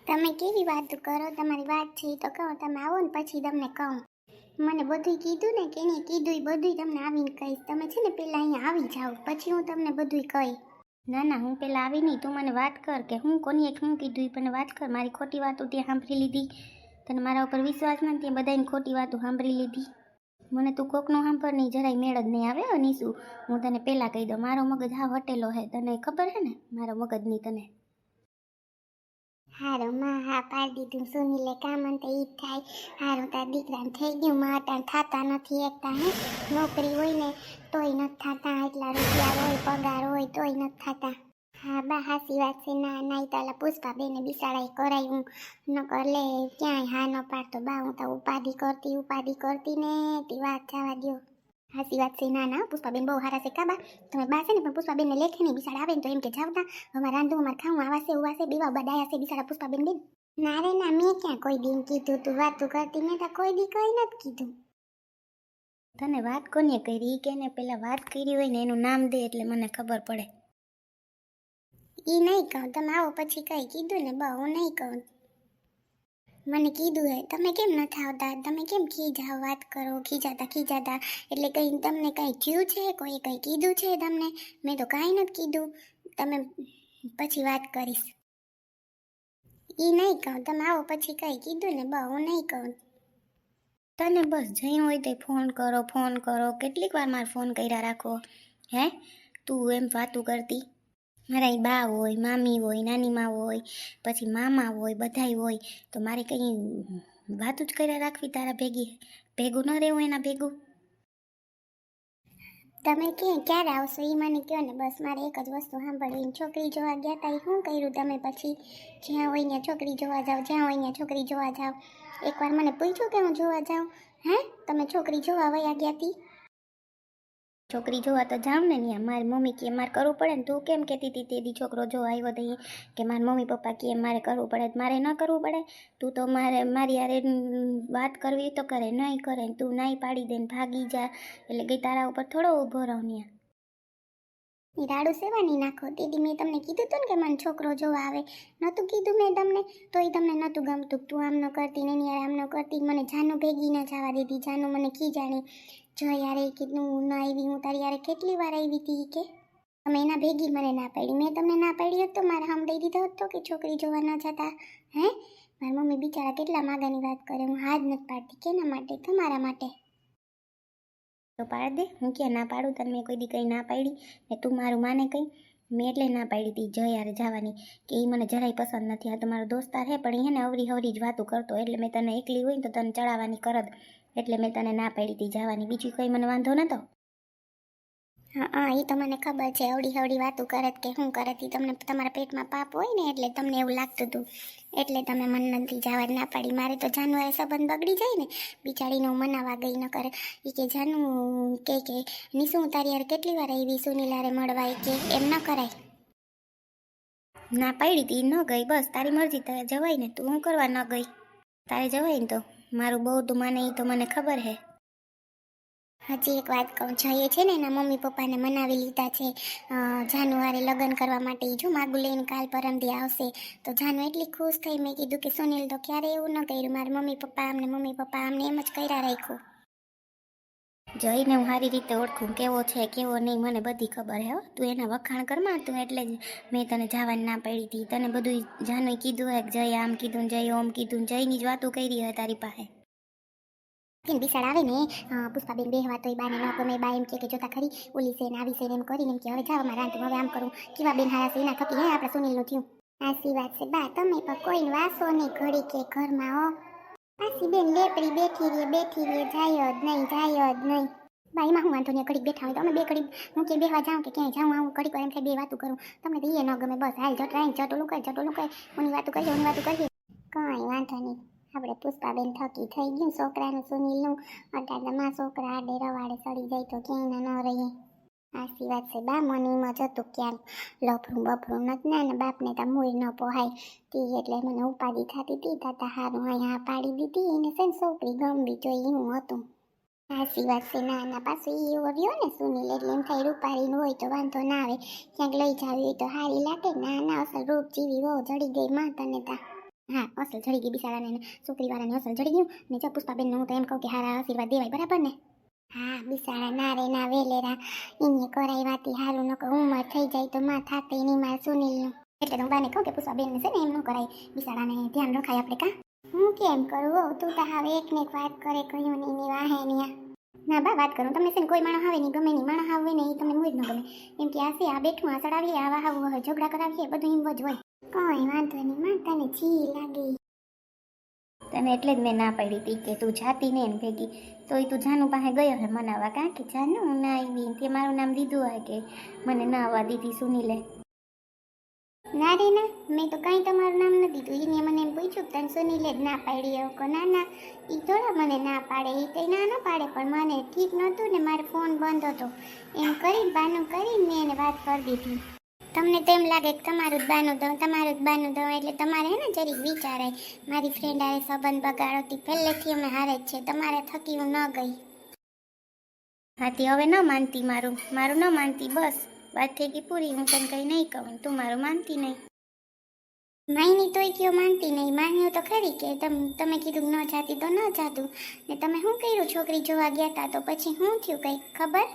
તમે કેવી વાતો કરો? તમારી વાત છે એ તો કહો. તમે આવો ને પછી તમને કહું. મને બધુંય કીધું ને કે એને કીધું એ બધુંય તમને આવીને કહીશ. તમે છે ને પહેલાં અહીંયા આવી જાઓ, પછી હું તમને બધુંય કહીશ. ના ના, હું પહેલાં આવી નહીં. તું મને વાત કર કે હું કોની એક હું કીધું એ મને વાત કર. મારી ખોટી વાતો ત્યાં સાંભળી લીધી. તને મારા ઉપર વિશ્વાસ નથી, ત્યાં બધાની ખોટી વાતો સાંભળી લીધી. મને તું કોકનું સાંભળ નહીં, જરાય મેળ જ નહીં આવે. અનીસુ, હું તને પહેલાં કહી દઉં, મારો મગજ હા હટેલો હે. તને ખબર હે ને મારો મગજ નહીં તને. હારો માં હા પાડી દીધું. સુનીલે કામ અંતે ઈ થાય. હારું તાર દીકરાને થઈ ગયું. માં અટાણ થતા નથી એકતા. હે નોકરી હોય ને તોય નથી થતા, એટલા રૂપિયા હોય પગાર હોય તોય નથી થતા. હા બા હાસી વાત છે. ના નાઈ તાલા પુષ્પા બેને બિસાડાઈ કરાયું ન કર લે ક્યાંય હા ન પાડતો. બા હું તો ઉપાધિ કરતી ને તી વાત જવા દ્યો. હાસી વાત છે. ના ના પુષ્પાબેન બહુ હારા છે. કાબા તમે બા છે ને, પણ પુષ્પાબેનને લેખે નહીં. બિસાડા આવે ને તો એમ કે જાવતા અમારે રાંધું અમારે ખાવું આવાશે ઉવાશે બીવા બડાયા છે બિસાડા પુષ્પાબેન બેન. ના રે ના, મેં ક્યાં કોઈ દિન કીધું? તું વાતું કરતી, મેં તો કોઈ દી કઈ નથી કીધું. તને વાત કોને કરી કે ને પેલા વાત કરી હોય ને એનું નામ દે એટલે મને ખબર પડે. ઈ નહીં કહું, તમે આવો પછી કઈ કીધું ને બા, હું નહીં કહું. મને કીધું હે. તમે કેમ નથી આવતા? તમે કેમ ખીજાવ વાત કરો? ખીજાતા એટલે કંઈ તમને કંઈ થયું છે? કોઈ કંઈ કીધું છે તમને? મેં તો કાંઈ નથી કીધું. તમે પછી વાત કરીશ. ઈ નહીં કહું, તમે આવો પછી કંઈ કીધું ને બા, હું નહીં કહું. તને બસ જઈ હોય તો ફોન કરો. કેટલીક વાર મારે ફોન કર્યા રાખો હે? તું એમ વાતું કરતી. મારા બા હોય, મામી હોય, નાની મા હોય, પછી મામા હોય, બધાય હોય, તો મારે કંઈ વાતું જ કર્યા રાખવી તારા ભેગું ન રહેવું એના ભેગું. તમે ક્યારે આવશો એ મને કહો ને. બસ મારે એક જ વસ્તુ સાંભળવી. છોકરી જોવા ગયા તા એ શું કર્યું તમે? પછી જ્યાં હોય ત્યાં છોકરી જોવા જાઓ, જ્યાં હોય ત્યાં છોકરી જોવા જાઓ. એકવાર મને પૂછ્યું કે હું જોવા જાઉં? હે તમે છોકરી જોવા વયા ગયા તી? છોકરી જોવા તો જાઉં ને ત્યાં. મારી મમ્મી કે મારે કરવું પડે ને. તું કેમ કહેતી હતી તે દી છોકરો જોવા આવ્યો તો કે મારા મમ્મી પપ્પા કે મારે કરવું પડે? મારે ન કરવું પડે? તું તો મારી યારે વાત કરવી તો કરે, નહીં કરે. તું નહીં પાડી દે ને ભાગી જા એટલે ગઈ તારા ઉપર થોડો ઊભો રહો ત્યાં. એ રાડું સેવાની નાખો. દીદી મેં તમને કીધું હતું ને કે મને છોકરો જોવા આવે. નહોતું કીધું મેં તમને? તોય તમને નહોતું ગમતું. તું આમ ન કરતી ને એની યાર આમ ન કરતી. મને જાનું ભેગી ન જવા દીધી. જાનું મને ખીજાણી. જો યાર એ કીધું હું ના આવી. હું તારી યારે કેટલી વાર આવી હતી કે તમે એના ભેગી મને ના પાડી. મેં તમને ના પાડી હોત તો મારે હમ દઈ દીધો હતો કે છોકરી જોવા ન જતા? હે મારી મમ્મી બિચારા કેટલા માગાની વાત કરે. હું હાથ નથી પાડતી. કેના માટે? તમારા માટે. તો પાડ દે. હું ક્યાં ના પાડું તને? મેં કોઈ દી કંઈ ના પાડી ને તું મારું માને કંઈ? મેં એટલે ના પાડી હતી જય યારે જવાની કે એ મને જરાય પસંદ નથી. આ તમારો દોસ્તાર હે પણ એને અવરી જ વાતું કરતો એટલે મેં તને એકલી હોય ને તો તને ચડાવવાની કરત એટલે મેં તને ના પાડી હતી જવાની. બીજું કંઈ મને વાંધો નતો. હા એ તો મને ખબર છે. હવડી વાતું કરત કે શું કરત એ તમને તમારા પેટમાં પાપ હોય ને એટલે તમને એવું લાગતું હતું એટલે તમે મને નથી જવા ના પાડી. મારે તો જાનુ સંબંધ બગડી જાય ને બિચારીને હું મનાવા ગઈ ન કરે. એ કે જાનુ કે નિશુ તારી યાર કેટલી વાર આવી સુનીલારે મળવાય કે એમ ન કરાય. ના પાડી હતી ન ગઈ. બસ તારી મરજી. તારે જવાય ને તું શું કરવા ન ગઈ? તારે જવાય ને તો મારું બહુ તું માને એ તો મને ખબર હે. હજી એક વાત કહું. જઈએ છે ને એના મમ્મી પપ્પાને મનાવી લીધા છે જાનુઆરી લગ્ન કરવા માટે. જો માગું લઈને કાલ પરમદી આવશે તો જાનુ એટલી ખુશ થઈ. મેં કીધું કે સુનિલ તો ક્યારે એવું ન કર્યું. મારા મમ્મી પપ્પા આમને એમ જ કર્યા રાખ્યું. જઈને હું સારી રીતે ઓળખું કેવો છે કેવો નહીં મને બધી ખબર હે. તું એના વખાણ કરમાં તું એટલે જ મેં તને જવાની ના પડી હતી. તને બધું જાનુએ કીધું હે કે જય આમ કીધું જય ઓમ કીધું જયની જ વાતું કરી હોય તારી પાસે. બિસાડ આવે ને પુષ્પાબેન બેહવા તો એ બાને ન ગમે. બા એમ કે જોતા ખરી ઓલી છે ને આવી છે ને એમ કરીને એમ કે હવે જાવ મારા રાંધું હવે આમ કરું. કેવા બેન હારા છે એના થકી હે આપણા સુનિલનું થયું. સાચી વાત છે બા. તમે પણ કોઈને વાસો નહીં ઘડી કે ઘરમાં હો. પાછી બેન લેપડી બેઠી રે જાય જ નહીં બા. એમાં હું વાંધો નહીં ઘડીક બેઠા હોય તો અમે બે ઘડી હું કે બેહવા જાઉં કે ક્યાંય જાઉં આવું ઘડીક એમ થાય બે વાતું કરું. તમને તો એ ન ગમે. બસ હાલ જટોલું કર ઓની વાતું કરીએ. કંઈ વાંધો નહીં. આપણે પુષ્પાબેન થકી થઈ ગયું છોકરાનું સુનિલનું. અટાડમાં છોકરા આડે રવાડે સડી જાય તો ક્યાંય ન રહીએ. સાચી વાત છે બા. મને એમાં જ હતું ક્યાંક લફરું બફરું નથી ને બાપને તો મૂળ ન પોહાય તી એટલે મને ઉપાધિ થતી હતી. તાતા હારું અહીંયા પાડી દીધી એને છે ને છોકરી ગમવી જોઈએ હું હતું. સાચી વાત છે. ના પાછું એ એવો રહ્યો ને સુનિલ એટલે એમ થાય રૂપાળીનું હોય તો વાંધો ના આવે. ક્યાંક લઈ જાવી હોય તો હારી લાગે. ના અસલ રૂપ જેવી બહુ જડી ગઈ માં તને તા. હા અસલ જડી ગઈ બિચારાને ને છોકરીવાળાને અસલ જડી ગયું ને જો પુષ્પાબેનને હું તો એમ કહું કે હારા આશીર્વાદ દેવાય બરાબર ને. હા બિચારા ના રે ના વેલેરા એને કરાઈ વાતી હારું નકો ઉંમર થઈ જાય તો માં થાતે એની માં સુનિલ એટલે હું બાને કહું કે પુષ્પાબેનને છે ને એમ ન કરાય બિચારાને ધ્યાન રખાય આપણે કા. હું કેમ કરું હો તું તો હવે એક ને એક વાત કરે કયું ની ની વાહે ની ના બા વાત કરું તમને છે ને કોઈ માણસ આવે નહીં ગમે નહીં માણસ આવે ને એ તમને મુજ ન ગમે એમ કે આ છે આ બેઠું આ ચડાવીએ આવા આવું હોય ઝઘડા કરાવીએ બધું એમ જ હોય કઈ વાંધો નહીં માતાને જી લાગી. તને એટલે જ મેં ના પાડી હતી કે તું જાતી ને એમ ભેગી તોય તું જાનુ પાસે ગયો હે મનાવવા કાં કે જાનુ ના આવી તે મારું નામ દીધું હોય કે મને ના આવવા દીધી સુનીલે. ના રે ના મેં તો કાંઈ તમારું નામ નથી દીધું એને મને એમ પૂછ્યું તને સુનીલે જ ના પાડી એવું ના ના એ થોડા મને ના પાડે એ કંઈ ના પાડે પણ મને ઠીક નહોતું ને મારો ફોન બંધ હતો એમ કરીને બાનું કરીને મેં એને વાત કરી દીધી. તમને તેમ લાગે કે તમારું જ બાનું દઉં એટલે તમારે હે ને જરીક વિચારાય મારી ફ્રેન્ડ આરે સંબંધ બગાડોતી પહેલેથી અમે હારે જ છે તમારે થકી હું ન ગઈ. હાથી હવે ન માનતી મારું ન માનતી બસ વાત થઈ ગઈ પૂરી હું તને કંઈ નહીં કહું તું મારું માનતી નહીં. માયની તોય કયો માનતી નહીં માન્યું તો ખરી કે તમે કીધું ન જાતી તો ન જાતું ને તમે શું કર્યું છોકરી જોવા ગયા હતા તો પછી શું થયું કંઈ ખબર.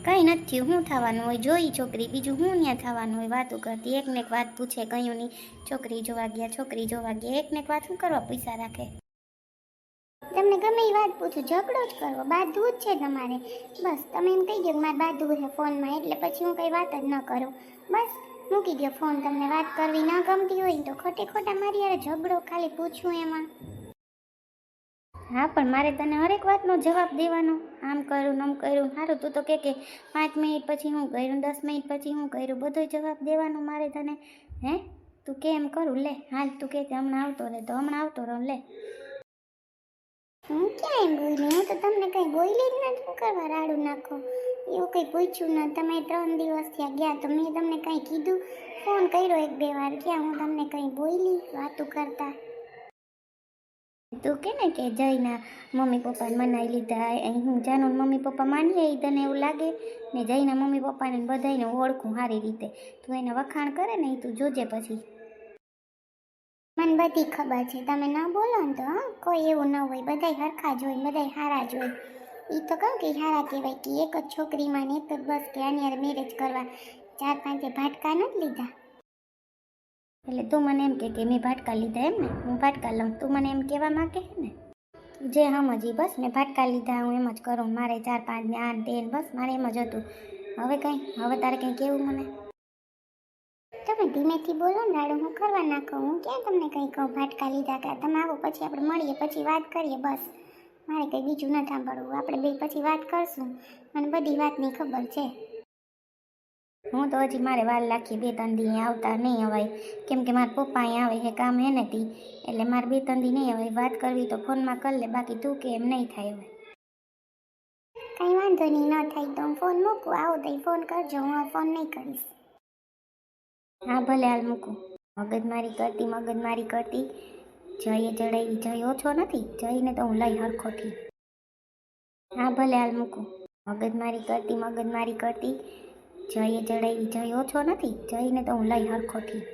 કંઈ નથી થયું શું થવાનું હોય જોઈ છોકરી બીજું હું ત્યાં થવાનું હોય વાતું કરતી એકને એક વાત પૂછે કયું નહીં છોકરી જોવા ગયા એકને એક વાત શું કરવા પૈસા રાખે. તમને ગમે એ વાત પૂછું ઝઘડો જ કરવો બાંધવું જ છે તમારે બસ તમે એમ કહી દો કે મારે બાંધવું છે ફોનમાં એટલે પછી હું કંઈ વાત જ ન કરું બસ મૂકી દો ફોન. તમને વાત કરવી ન ગમતી હોય તો ખોટા મારી યાર ઝઘડો ખાલી પૂછવું એમાં. હા પણ મારે તને હરેક વાતનો જવાબ દેવાનો આમ કર્યું આમ કર્યું સારું તું તો કે 5 મિનિટ પછી હું કર્યું 10 મિનિટ પછી હું કર્યું બધો જવાબ દેવાનો મારે તને હે તું કેમ કરું લે હાલ તું કે હમણાં આવતો રહે તો હમણાં આવતો રહો લે. હું ક્યાં એમ બોલી હું તો તમને કંઈ બોલી જ નથી શું કરવા રાડું નાખો એવું કંઈ પૂછ્યું ન તમે 3 દિવસ થયા ગયા તો મેં તમને કંઈ કીધું ફોન કર્યો 1-2 વાર ક્યાં હું તમને કંઈ બોલી વાતું કરતા. તું કે ને કે જયના મમ્મી પપ્પાને મનાવી લીધા અહીં હું જાનું મમ્મી પપ્પા માનીએ એ તને એવું લાગે ને જયના મમ્મી પપ્પાને બધાને ઓળખું સારી રીતે તું એના વખાણ કરે ને એ તું જોજે પછી. મને બધી ખબર છે તમે ન બોલો ને તો હા કોઈ એવું ન હોય બધાય હરખા જ હોય બધાય હારા જ હોય એ તો કહું કે હારા કહેવાય કે એક જ છોકરીમાં ને એક જ બસ કે આની યાર મેરેજ કરવા 4-5 ભાટકા નથી લીધા. એટલે તું મને એમ કે મેં ભાટકા લીધા એમ ને હું ભાટકા લઉં તું મને એમ કહેવા માંગે ને જે સમજી બસ મેં ભાટકા લીધા હું એમ જ કરું મારે 4-5 ને 8 10 બસ મારે એમ જ હતું હવે તારે કંઈ કેવું મને. તમે ધીમેથી બોલો ને રાડું હું કરવા નાખું હું ક્યાં તમને કંઈ કહું ભાટકા લીધા કે તમે આવો પછી આપણે મળીએ પછી વાત કરીએ બસ મારે કંઈ બીજું ન સાંભળવું આપણે બે પછી વાત કરશું મને બધી વાતની ખબર છે. હું તો હજી મારે વાર લાખી 2-3 દી આવતા નહીં અવાય કેમ કે મારા પપ્પા અહીં આવે છે કામ હે નથી એટલે મારે 2-3 દી નહીં અવાય વાત કરવી તો ફોનમાં કરી લે બાકી તું કે એમ નહીં થાય હવે. કંઈ વાંધો નહીં ન થાય તો હું ફોન મૂકું આવો તો ફોન કરજો હું ફોન નહીં કરીશ. હા ભલે હાલ મૂકું. મગજમારી કરતી જઈએ જડાવી જઈ ઓછો નથી જઈને તો હું લઈ હરખોથી. હા ભલે હાલ મૂકું. મગજમારી કરતી જઈએ જડાવી જઈ ઓછો નથી જઈને તો હું લઈ હરખોથી.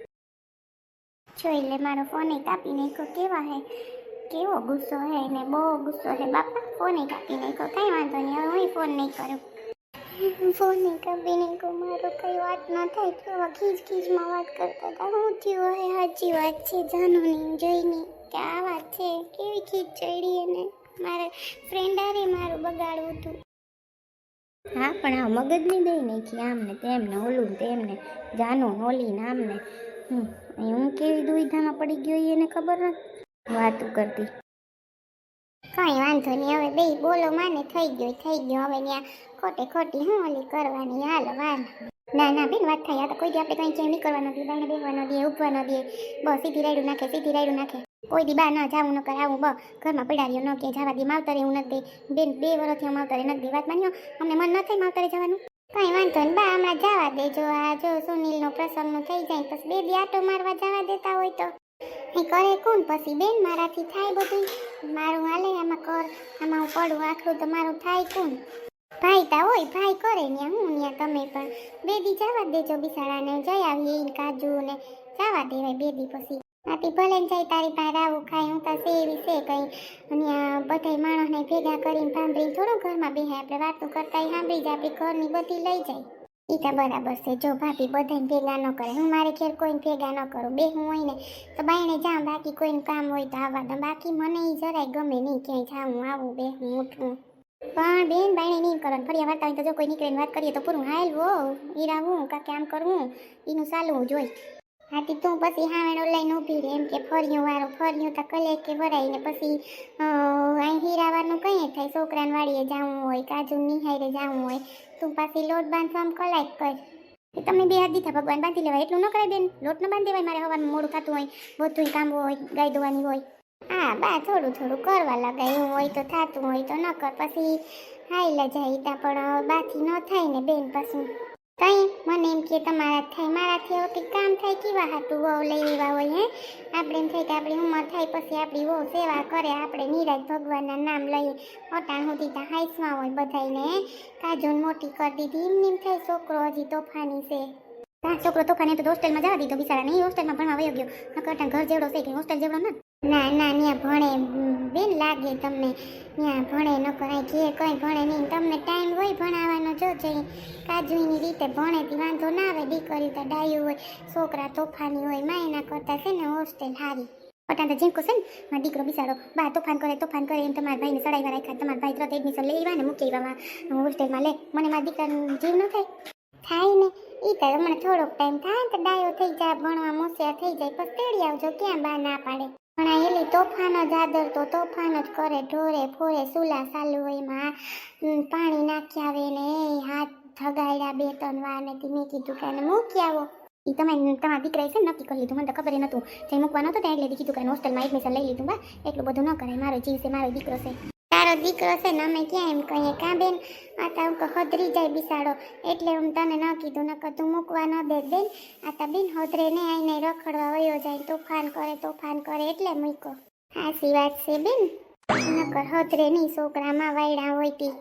જોઈ લે મારો ફોને કાપી નાખ્યો કેવો ગુસ્સો હે ને બહુ ગુસ્સો હે બાપા ફોને કાપી નાખ્યો કાંઈ વાંધો નહીં હવે હું ફોન નહીં કરું. ફોન કાપી નાખ્યો મારો કઈ વાત ન થાય કેવા ખીચમાં વાત કરતા હતા હું થયું હે સાચી વાત છે જાનુની જોઈને કે આ વાત છે કેવી ખીચ ચડી એને મારા ફ્રેન્ડ આરે મારું બગાડવું હતું. હા પણ આ મગજની દઈ નાખી આમને તેમને ઓલું તેમને જાનું ઓલીને આમને હું કેવી દુવિધામાં પડી ગયો એને ખબર નથી વાતું કરતી. કંઈ વાંધો નહીં હવે બે બોલો માને થઈ ગયો હવે ત્યાં ખોટી હું ઓલી કરવાની હાલો વાલ. ના બેન વાત થાય આ તો કોઈ દી આપણે કંઈ ચેમ નહીં કરવાનો દે બાઈને બેસવાનો દે ઉભવા ન દે બસ સીધી રાયડું નાખે કોઈ દી બા ન જાવું ન કરાવું બ ઘરમાં પડાર્યો ન કે જવા દે માવતરે હું નથી દે બેન 2 વર્ષથી માવતરે નથી દે વાત માન્યો અમને મન ન થાય માવતરે જવાનું. કંઈ વાંધો ને બા હમણાં જવા દેજો આ જો સુનિલનો પ્રસંગનું થઈ જાય પછી 2 દી આટો મારવા જવા દેતા હોય તો એ કરે કોણ પછી બેન મારાથી થાય બધું મારું હાલે આમાં આમાં હું પડું આખરું તો મારું થાય કોણ ભાઈ તા હોય ભાઈ કરે ને હું ત્યાં તમે પણ 2 દી જવા દેજો બિસાડાને જઈ આવીએ કાજુ ને જવા દેવાય 2 દી પછી. આથી ભલે ને જાય તારી પાસે આવું ખાય હું તો સેવી છે કઈ અને આ બધા માણસને ભેગા કરીને સાંભળીને થોડો ઘરમાં બેહે આપણે વાતો કરતા સાંભળી જાય આપણી ઘરની બધી લઈ જાય. ઈ તો બરાબર છે. જો ભાભી બધાને ભેગા ન કરે, હું મારે ઘેર કોઈને ભેગા ન કરું. બે હું હોય ને તો બાયણે જાઉં, બાકી કોઈનું કામ હોય તો આવવા દઉં. બાકી મને ઈ જરાય ગમે નહીં, ક્યાંય જાઉં આવું બે હું ઉઠું. પણ બેન બાયણે નહીં કરવાનું. ફરી વાર્તા હોય તો જો કોઈ નીકળીને વાત કરીએ તો પૂરું હાલવો ઈરાવું કાકે આમ કરવું એનું ચાલવું જોઈ. હાથી તું પછી હાવેણો લઈને ઊભી રહે એમ કે ફર્યું વાળું ફર્યું તો કલે કે વરાય ને પછી અહીં હીરાવાનું કંઈ થાય. છોકરાને વાડીએ જવું હોય, કાજુ નિહાયરે જવું હોય, તું પાછી લોટ બાંધવામાં કલાક કર. તમે બે હાથ દીધા ભગવાન બાંધી લેવાય એટલું ન કરાય બેન. લોટ ન બાંધી દેવાય. મારે હવાનું મોડું થતું હોય, બધું કામ હોય, ગાય દોવાની હોય. હા બા થોડું થોડું કરવા લગાય. એવું હોય તો થતું હોય તો ન કર. પછી હાઈલા જાય ત્યાં પણ બાથી ન થાય ને બેન. પછી તઈ મને એમ કે તમારા થાય મારાથી હવે કંઈક કામ થાય કેવા હાટું વહુ લઈ લેવા હોય. હે આપણે એમ થાય કે આપણી ઉંમર થાય પછી આપણી વહુ સેવા કરે, આપણે નિરાજ ભગવાનના નામ લઈએ. અટાણ સુધી ત્યાં હાઈસમાં હોય બધાને કાજુને મોટી કરી દીધી. એમ થાય છોકરો હજી તોફાની છે. હા છોકરો તોફાની તો હોસ્ટેલમાં જવા દીધો બિચારા. નહીં હોસ્ટેલમાં ભણવા વયો ગયો. નકર અટાણ ઘર જેવડો છે કે હોસ્ટેલ જેવડો ના. ના ના ત્યાં ભણે બેન લાગે તમને. ત્યાં ભણે ન કરાય ઘેર કંઈ ભણે નહીં. તમને ટાઈમ હોય ભણાવવાનો જો જઈ કાજુની રીતે ભણેથી વાંધો ના આવે. દીકરી તો ડાયું હોય, છોકરા તોફાની હોય. માયના કરતા છે ને હોસ્ટેલ હારી. અટાણ તો જીંકો છે ને મારો દીકરો બિચારો બા તોફાન કરે એમ તમારા ભાઈને સડાઈવા રાખ્યા. તમારા ભાઈ તરત એડમિશન લઈ આવ્યા ને મૂકી આવ્યા હોસ્ટેલમાં. લે મને મારા દીકરાનો જીવ ન થાય. થાય ને ઈ તો હમણાં થોડોક ટાઈમ થાય તો ડાયો થઈ જાય, ભણવા હોશિયાર થઈ જાય પછી તેડી આવજો. ક્યાં બા ના પાડે. પણ આ એલી તોફાન જ આદર તો તોફાન જ કરે. ઢોરે ફોરે સુલા ચાલુ હોય એમાં પાણી નાખી આવે ને હાથ ધગાડ્યા 2-3 વાર ને મેં કીધું કે એને મૂકી આવો. એ તમે તમારા દીકરાએ છે ને નક્કી કરી લીધું. મને તો ખબર નહોતું. જઈ મૂકવા નહોતો ત્યાં એટલે કીધું કે હોસ્ટેલમાં એડમિશન લઈ લીધું. બા એટલું બધું ન કરાય. મારો જીવ છે, મારો દીકરો છે. તારો દીકરો છે ને અમે ક્યાં એમ કહીએ કાં બેન. આ તો હદરી જાય બિસાડો એટલે હું તને ન કીધું. નકર તું મૂકવા ન દે બેન. આ તો બેન હદરે ને આઈને રખડવા વયો જાય, તોફાન કરે એટલે મૂકો. સાચી વાત છે બેન. નકર હદરે નહીં છોકરામાં વાયડા હોય તી.